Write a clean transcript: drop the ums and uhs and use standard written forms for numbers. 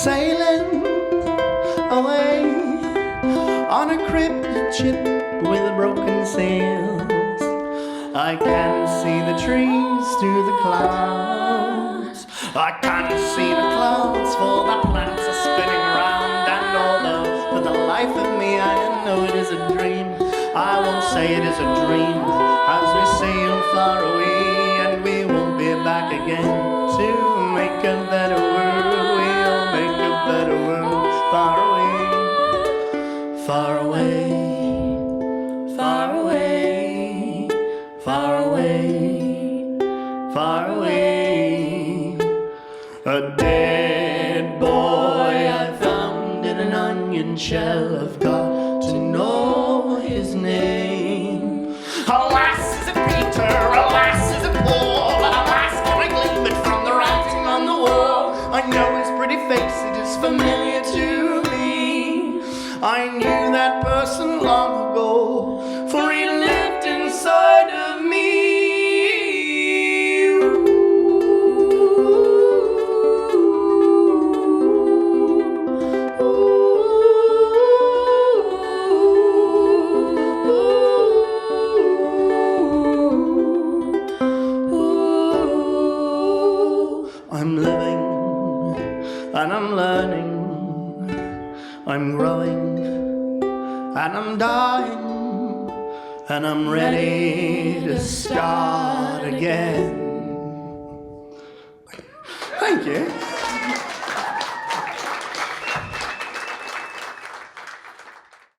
sailing away on a cryptic ship with broken sails. I can see the trees through the clouds. I can see the clouds, for the planets are spinning round. And although for the life of me I know it is a dream, I won't say it is a dream as we sail far away, and we won't be back again to make a better world. We'll make a better world far away, far away, far away, far away, far away. A dead boy I found in an onion shell. I've got to know his name. Alas, is it Peter? Alas, is it Paul? Alas, can I glean it from the writing on the wall? I know his pretty face, it is familiar to me. I knew that person long ago, for he lived inside of me. I'm living and I'm learning, I'm growing and I'm dying, and I'm ready to start again. Thank you.